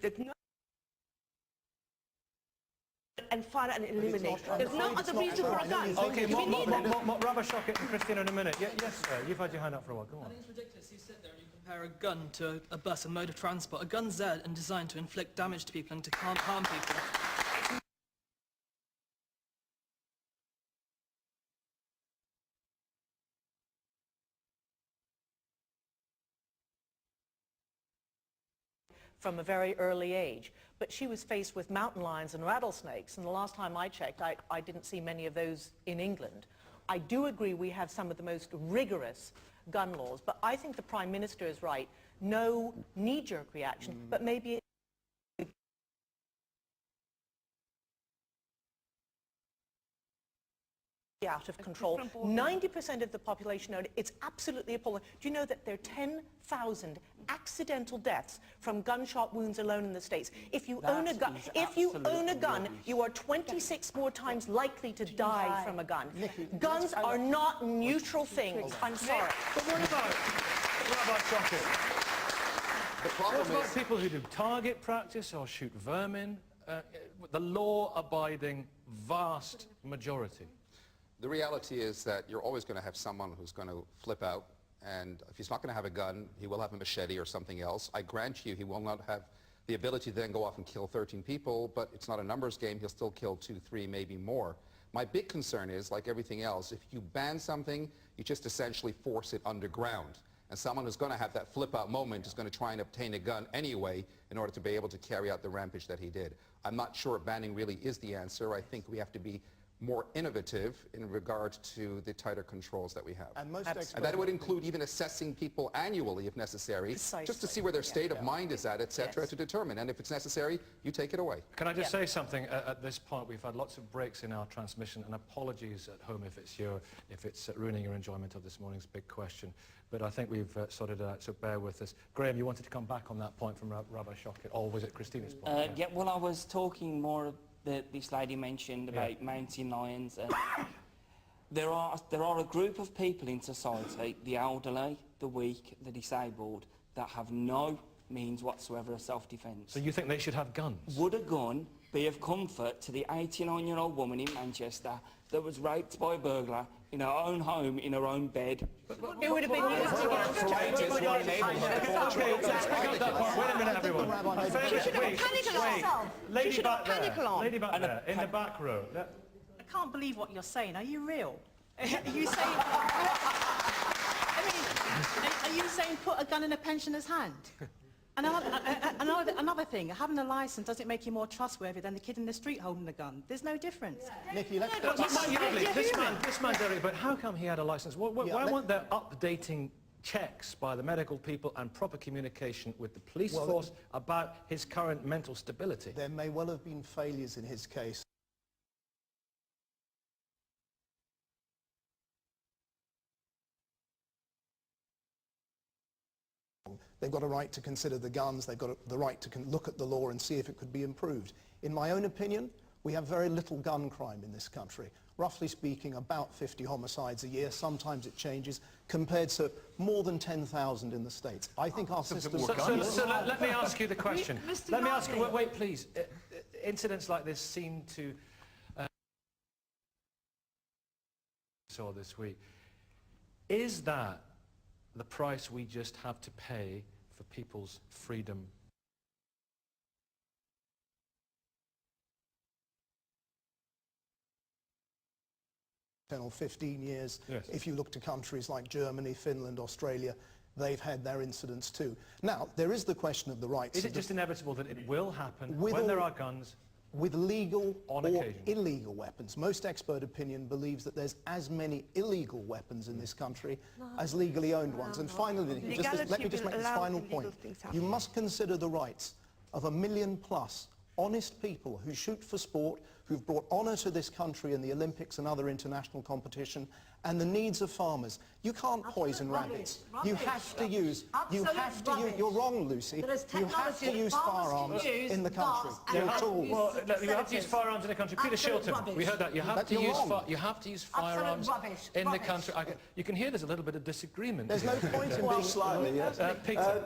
There's no and fire and eliminate. There's no other reason for a gun. Okay, Rabah Shokit and Christina in a minute. Yes, sir. You've had your hand up for a while. Go on. I think it's ridiculous. You sit there and you compare a gun to a bus, a mode of transport. A gun's there and designed to inflict damage to people and to harm people. From a very early age. But she was faced with mountain lions and rattlesnakes, and the last time I checked, I didn't see many of those in England. I do agree we have some of the most rigorous gun laws, but I think the Prime Minister is right. No knee-jerk reaction, but maybe out of control. 90% of the population own it. It's absolutely appalling. Do you know that there are 10,000 accidental deaths from gunshot wounds alone in the States? If you own a gun, you are 26 more times likely to die from a gun. Guns are not neutral things. I'm sorry. But what about Rabah Shokit? What about people who do target practice or shoot vermin? The law-abiding vast majority. The reality is that you're always going to have someone who's going to flip out, and if he's not going to have a gun, he will have a machete or something else. I grant you he will not have the ability to then go off and kill 13 people, but it's not a numbers game. He'll still kill 2, 3, maybe more. My big concern is, like everything else, if you ban something, you just essentially force it underground. And someone who's going to have that flip-out moment is going to try and obtain a gun anyway in order to be able to carry out the rampage that he did. I'm not sure banning really is the answer. I think we have to be more innovative in regard to the tighter controls that we have. And that would include even assessing people annually if necessary, just to see where their state of mind is at, etc., to determine. And if it's necessary, you take it away. Can I just say something at this point? We've had lots of breaks in our transmission, and apologies at home if it's ruining your enjoyment of this morning's big question. But I think we've sorted it out, so bear with us. Graham, you wanted to come back on that point from Rabah Shokit, or was it Christina's point? Yeah, well, I was talking more that this lady mentioned about mountain lions. There are a group of people in society, the elderly, the weak, the disabled, that have no means whatsoever of self-defence. So you think they should have guns? Would a gun be of comfort to the 89-year-old woman in Manchester that was raped by a burglar in her own home, in her own bed? It would have been used against her. Wait a minute, everyone. She should have panicked herself. Lady back there, in the back row. I can't believe what you're saying. Are you real? Are you saying... are you saying put a gun in a pensioner's hand? And another thing, having a licence doesn't make you more trustworthy than the kid in the street holding the gun. There's no difference. Nikki, let's... This man, Derek, but how come he had a licence? Why weren't there updating checks by the medical people and proper communication with the police force about his current mental stability? There may well have been failures in his case. They've got a right to consider the guns, they've got the right to look at the law and see if it could be improved. In my own opinion, we have very little gun crime in this country. Roughly speaking, about 50 homicides a year, sometimes it changes, compared to more than 10,000 in the States. I think our system... So let me ask you the question. Let me ask you, wait please. Incidents like this seem to... saw this week. Is that the price we just have to pay for people's freedom? Or 15 years. Yes. If you look to countries like Germany, Finland, Australia, they've had their incidents too. Now, there is the question of the rights. Is it just inevitable that it will happen when there are guns? With legal or illegal weapons. Most expert opinion believes that there's as many illegal weapons in this country as legally owned ones. And finally, let me just make this final point. You must consider the rights of 1 million+ honest people who shoot for sport, who've brought honour to this country in the Olympics and other international competition, and the needs of farmers. You can't poison rabbits. You have to use, you're wrong, Lucy. You have to use firearms in the country. You have to use firearms in the country. Peter Shilton, we heard that. You have to use firearms in the country. You can hear there's a little bit of disagreement. There's no point in being slightly, yes. Peter.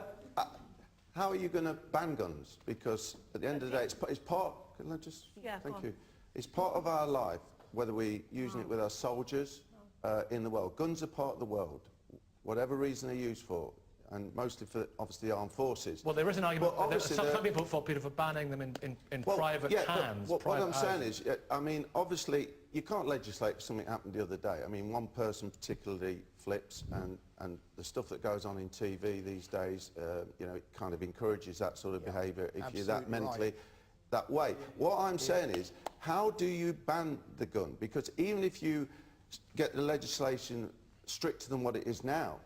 how are you going to ban guns? Because at the end of the day, it's part. Can I just? Yeah, thank you. It's part of our life, whether we're using it with our soldiers in the world. Guns are part of the world, whatever reason they're used for, and mostly for obviously the armed forces. Well, there is an argument. But obviously Some people fault Peter for banning them in private hands. What private I'm saying is, I mean, obviously, you can't legislate for something that happened the other day. I mean, one person particularly flips, and the stuff that goes on in TV these days, you know, it kind of encourages that sort of behaviour if you're that mentally that way. What I'm saying is, how do you ban the gun? Because even if you get the legislation stricter than what it is now,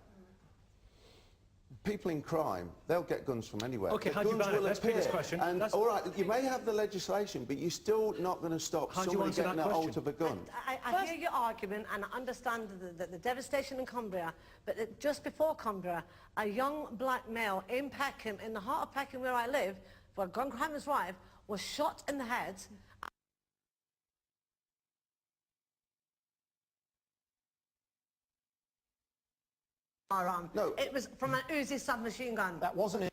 people in crime, they'll get guns from anywhere. Okay, how do you ban it? Let's pick this question. And all right, you may have the legislation, but you're still not going to stop somebody getting a hold of a gun. I hear your argument and I understand the devastation in Cumbria, but just before Cumbria, a young black male in Peckham, in the heart of Peckham where I live, where gun crime is rife, was shot in the head. No. It was from an Uzi submachine gun. That wasn't it.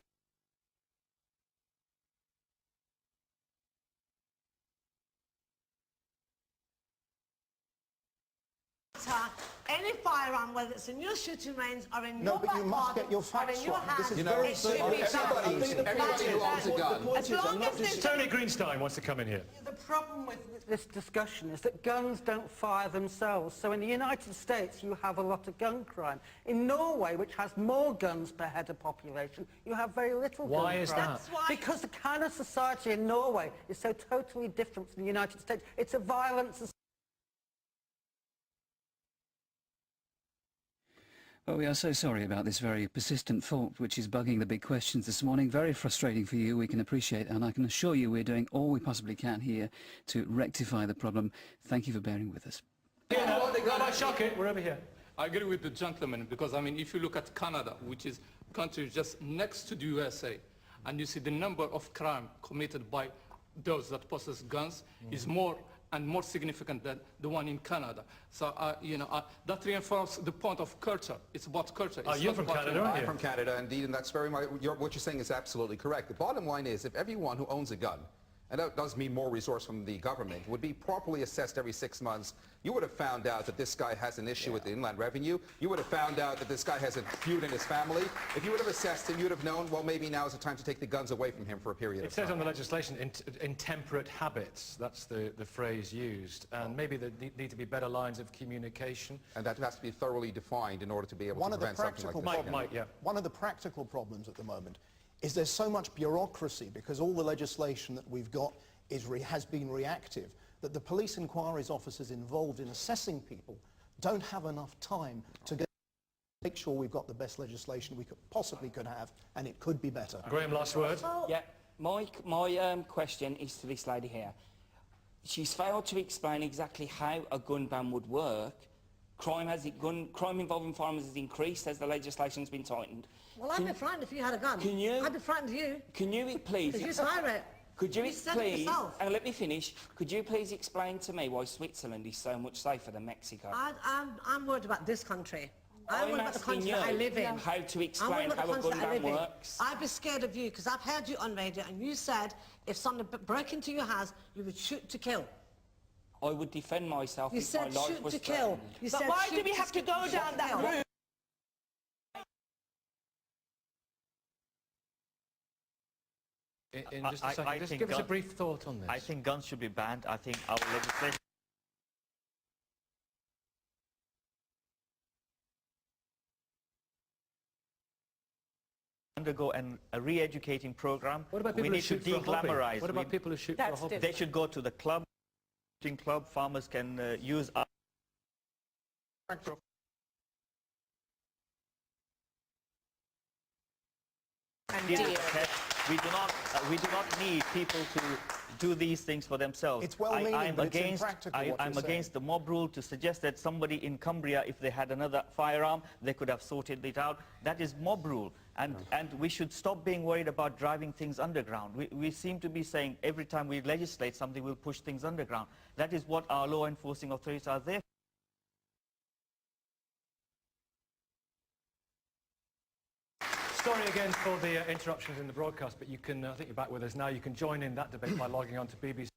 Any firearm, whether it's in your shooting range or in No, your but you back must garden get your or facts in your right. hand, This is You know, very it should be everybody who owns a gun. As long as there's Tony Greenstein wants to come in here. The problem with this discussion is that guns don't fire themselves. So in the United States, you have a lot of gun crime. In Norway, which has more guns per head of population, you have very little gun crime. Why is that? Because the kind of society in Norway is so totally different from the United States. It's a violent society. Well, we are so sorry about this very persistent fault which is bugging the big questions this morning. Very frustrating for you, we can appreciate, and I can assure you we're doing all we possibly can here to rectify the problem. Thank you for bearing with us. Rabbi Shockett, we're over here. I agree with the gentleman because, I mean, if you look at Canada, which is a country just next to the USA, and you see the number of crime committed by those that possess guns is more and more significant than the one in Canada. So, you know, that reinforces the point of culture. It's about culture. You're from Canada, aren't you? I'm from Canada, indeed, and that's very much, what you're saying is absolutely correct. The bottom line is, if everyone who owns a gun, and that does mean more resource from the government, would be properly assessed every 6 months, you would have found out that this guy has an issue with the Inland Revenue. You would have found out that this guy has a feud in his family. If you would have assessed him, you would have known, well, maybe now is the time to take the guns away from him for a period of time. It says on the legislation, intemperate habits. That's the phrase used. And maybe there need to be better lines of communication. And that has to be thoroughly defined in order to be able to prevent something like this. One of the practical problems at the moment is there's so much bureaucracy because all the legislation that we've got has been reactive, that the police inquiries officers involved in assessing people don't have enough time to make sure we've got the best legislation we possibly could have, and it could be better. Graham, last word. Yeah, my question is to this lady here. She's failed to explain exactly how a gun ban would work. Crime involving firearms has increased as the legislation's been tightened. Well, I'd be frightened if you had a gun. I'd be frightened of you. Can you please... Because you hire it. Could you please... And let me finish. Could you please explain to me why Switzerland is so much safer than Mexico? I'm worried about this country. I'm worried about the country you that I live in. how to explain how a gun ban works. I'd be scared of you because I've heard you on radio and you said if someone broke into your house, you would shoot to kill. I would defend myself You if my said life shoot was to kill. You But said why shoot do we have to go down that route? In just a second, just give us a brief thought on this. I think guns should be banned. I think our legislation... undergo a re-educating program. What about people we who need shoot to for a hobby? de-glamorize. What about people who shoot for a hobby? They should go to the club. Shooting club. Farmers can use our... We do not need people to do these things for themselves. It's well-meaning, but it's impractical what I'm you're saying. against the mob rule to suggest that somebody in Cumbria, if they had another firearm, they could have sorted it out. That is mob rule. And we should stop being worried about driving things underground. We seem to be saying every time we legislate something, we'll push things underground. That is what our law enforcing authorities are there for. Sorry again for the interruptions in the broadcast, but you can, I think you're back with us now. You can join in that debate by logging on to BBC.